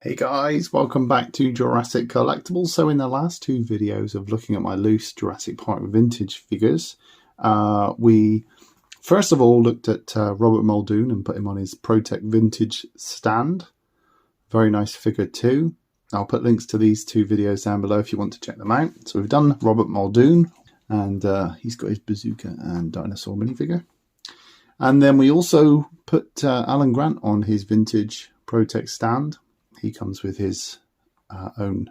Hey guys, welcome back to Jurassic Collectibles. So in the last two videos of looking at my loose Jurassic Park vintage figures, we first of all looked at Robert Muldoon and put him on his Protect vintage stand. Very nice figure too. I'll put links to these two videos down below if you want to check them out. So we've done Robert Muldoon, and he's got his bazooka and dinosaur minifigure. And then we also put Alan Grant on his vintage Protect stand. He comes with his own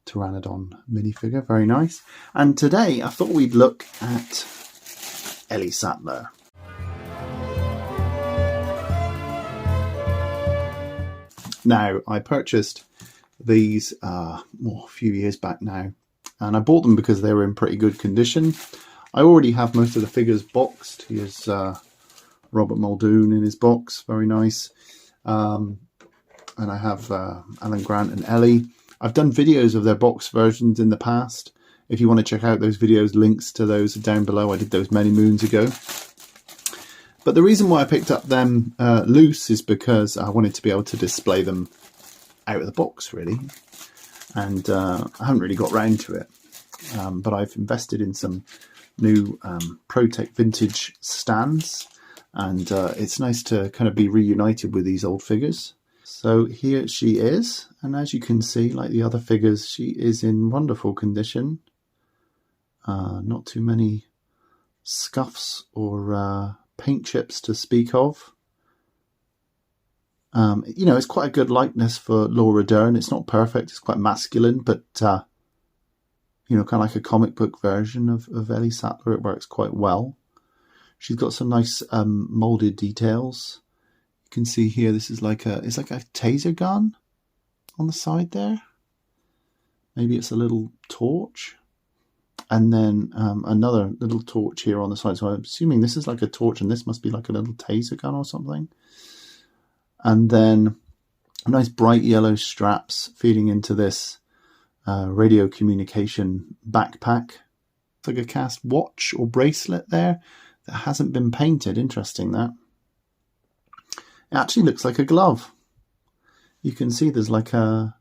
Pteranodon minifigure, very nice. And today I thought we'd look at Ellie Sattler. Now, I purchased these a few years back now, and I bought them because they were in pretty good condition. I already have most of the figures boxed. Here's Robert Muldoon in his box, very nice. And I have Alan Grant and Ellie. I've done videos of their box versions in the past. If you want to check out those videos, links to those are down below. I did those many moons ago. But the reason why I picked up them loose is because I wanted to be able to display them out of the box, really. And I haven't really got round to it. But I've invested in some new Protect vintage stands. And it's nice to kind of be reunited with these old figures. So here she is, and as you can see, like the other figures, she is in wonderful condition. Not too many scuffs or paint chips to speak of. You know, it's quite a good likeness for Laura Dern. It's not perfect, it's quite masculine, but you know, kind of like a comic book version of Ellie Sattler. It works quite well. She's got some nice molded details. You can see here, this is like it's like a taser gun on the side there. Maybe it's a little torch. And then another little torch here on the side. So I'm assuming this is like a torch and this must be like a little taser gun or something. And then nice bright yellow straps feeding into this radio communication backpack. It's like a cast watch or bracelet there that hasn't been painted. Interesting, that. It actually looks like a glove. You can see there's like a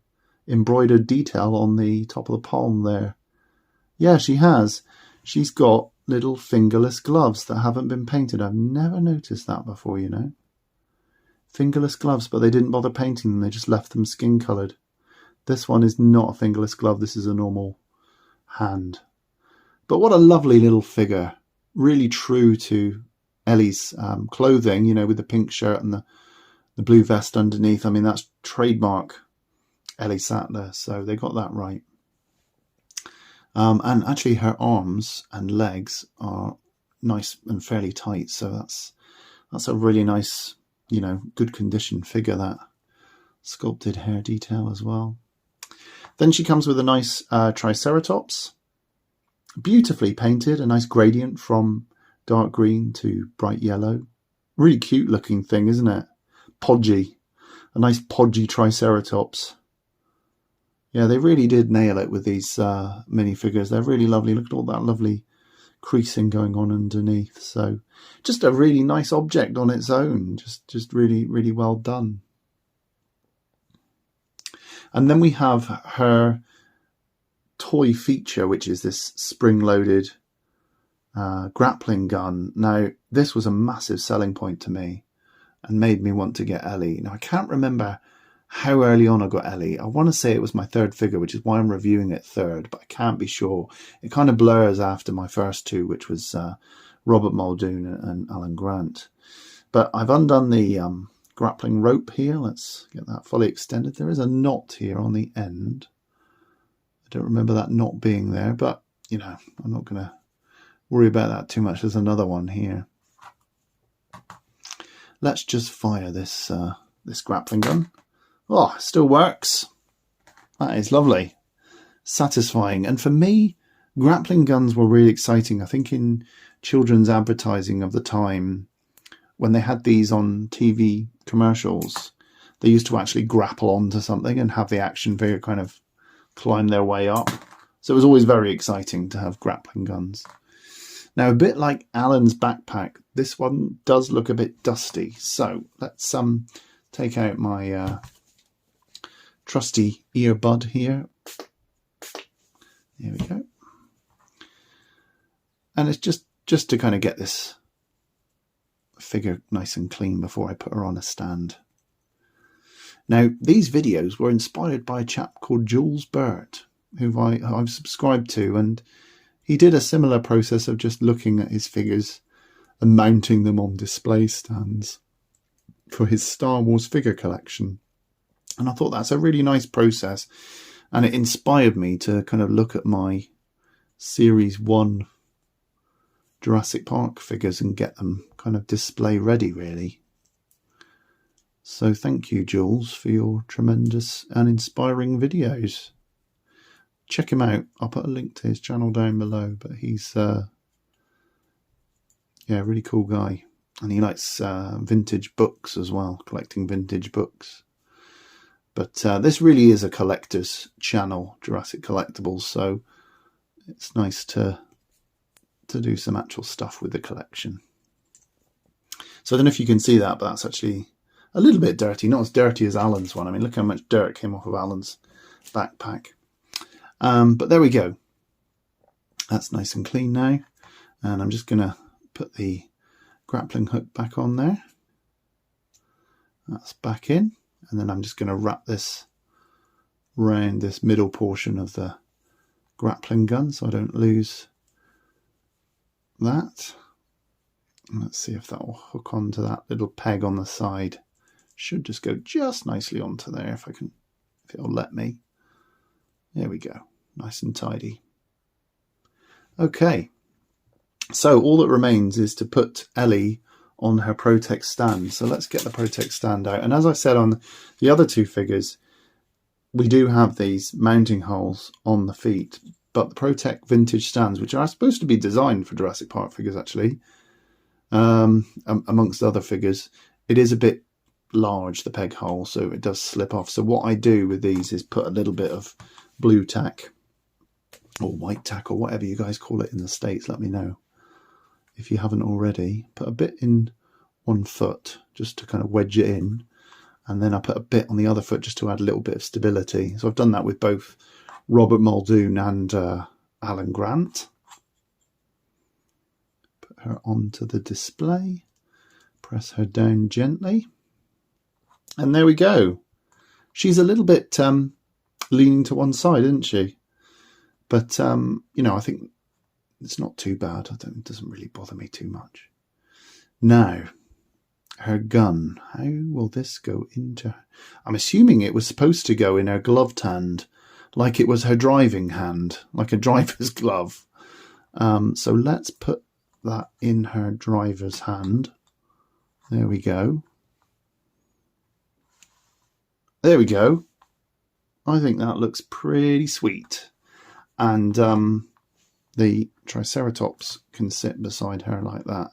embroidered detail on the top of the palm there. Yeah, she has. She's got little fingerless gloves that haven't been painted. I've never noticed that before, you know. Fingerless gloves, but they didn't bother painting them. They just left them skin coloured. This one is not a fingerless glove. This is a normal hand. But what a lovely little figure. Really true to Ellie's clothing, you know, with the pink shirt and the blue vest underneath. I mean, that's trademark Ellie Sattler, so they got that right. And actually her arms and legs are nice and fairly tight, so that's a really nice, you know, good condition figure, that sculpted hair detail as well. Then she comes with a nice Triceratops, beautifully painted, a nice gradient from dark green to bright yellow. Really cute looking thing, isn't it? Podgy. A nice podgy Triceratops. Yeah, they really did nail it with these minifigures. They're really lovely. Look at all that lovely creasing going on underneath. So just a really nice object on its own. Just really, really well done. And then we have her toy feature, which is this spring-loaded grappling gun. Now, this was a massive selling point to me and made me want to get Ellie. Now, I can't remember how early on I got Ellie. I want to say it was my third figure, which is why I'm reviewing it third, but I can't be sure. It kind of blurs after my first two, which was Robert Muldoon and Alan Grant. But I've undone the grappling rope here. Let's get that fully extended. There is a knot here on the end. I don't remember that knot being there, but, you know, I'm not going to worry about that too much. There's another one here. Let's just fire this this grappling gun. Oh, it still works. That is lovely. Satisfying. And for me, grappling guns were really exciting. I think in children's advertising of the time, when they had these on TV commercials, they used to actually grapple onto something and have the action figure kind of climb their way up. So it was always very exciting to have grappling guns. Now, a bit like Alan's backpack, this one does look a bit dusty. So let's take out my trusty earbud here. There we go. And it's just to kind of get this figure nice and clean before I put her on a stand. Now, these videos were inspired by a chap called Jules Bird, who I've subscribed to, and he did a similar process of just looking at his figures and mounting them on display stands for his Star Wars figure collection. And I thought that's a really nice process, and it inspired me to kind of look at my Series 1 Jurassic Park figures and get them kind of display ready, really. So thank you, Jules, for your tremendous and inspiring videos. Check him out. I'll put a link to his channel down below, but he's yeah, a really cool guy. And he likes vintage books as well, collecting vintage books. But this really is a collector's channel, Jurassic Collectibles, so it's nice to do some actual stuff with the collection. So I don't know if you can see that, but that's actually a little bit dirty. Not as dirty as Alan's one. I mean, look how much dirt came off of Alan's backpack. But there we go. That's nice and clean now. And I'm just going to put the grappling hook back on there. That's back in. And then I'm just going to wrap this around this middle portion of the grappling gun so I don't lose that. And let's see if that will hook onto that little peg on the side. Should just go just nicely onto there if it'll let me. There we go. Nice and tidy. Okay. So all that remains is to put Ellie on her Protect stand. So let's get the Protect stand out. And as I said on the other two figures, we do have these mounting holes on the feet, but the Protect vintage stands, which are supposed to be designed for Jurassic Park figures actually, amongst other figures, it is a bit large, the peg hole, so it does slip off. So what I do with these is put a little bit of blue tack or white tack or whatever you guys call it in the States. Let me know if you haven't already. Put a bit in one foot just to kind of wedge it in, and then I put a bit on the other foot just to add a little bit of stability. So I've done that with both Robert Muldoon and Alan Grant. Put her onto the display, press her down gently, and there we go. She's a little bit leaning to one side, isn't she? But you know, I think it's not too bad. It doesn't really bother me too much. Now, her gun. How will this go into... I'm assuming it was supposed to go in her gloved hand, like it was her driving hand, like a driver's glove. So let's put that in her driver's hand. There we go. There we go. I think that looks pretty sweet. And the Triceratops can sit beside her like that.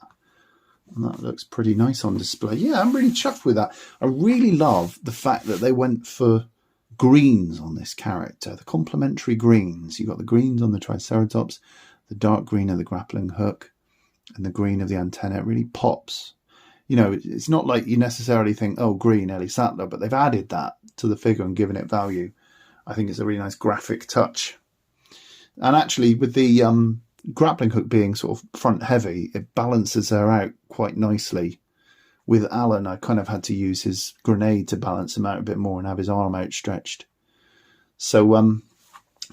And that looks pretty nice on display. Yeah, I'm really chuffed with that. I really love the fact that they went for greens on this character, the complementary greens. You've got the greens on the Triceratops, the dark green of the grappling hook, and the green of the antenna. It really pops. You know, it's not like you necessarily think, oh, green, Ellie Sattler, but they've added that to the figure and given it value. I think it's a really nice graphic touch. And actually, with the grappling hook being sort of front heavy, it balances her out quite nicely. With Alan, I kind of had to use his grenade to balance him out a bit more and have his arm outstretched. So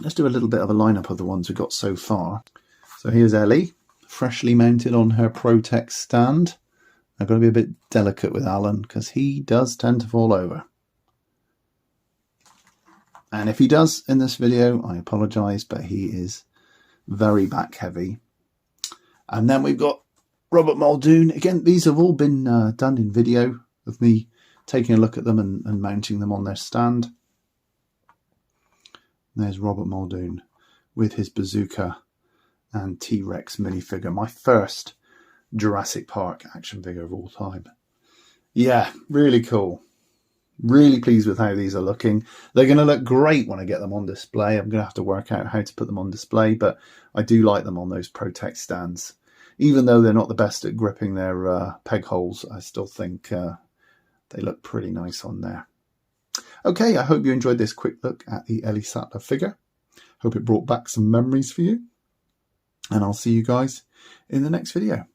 let's do a little bit of a lineup of the ones we've got so far. So here's Ellie, freshly mounted on her Protect stand. I've got to be a bit delicate with Alan because he does tend to fall over. And if he does in this video, I apologise, but he is very back heavy. And then we've got Robert Muldoon. Again, these have all been done in video of me taking a look at them and mounting them on their stand. There's Robert Muldoon with his bazooka and T-Rex minifigure. My first Jurassic Park action figure of all time. Yeah, really cool. Really pleased with how these are looking. They're going to look great when I get them on display. I'm going to have to work out how to put them on display, but I do like them on those Protect stands. Even though they're not the best at gripping their peg holes, I still think they look pretty nice on there. Okay, I hope you enjoyed this quick look at the Ellie Sattler figure. Hope it brought back some memories for you. And I'll see you guys in the next video.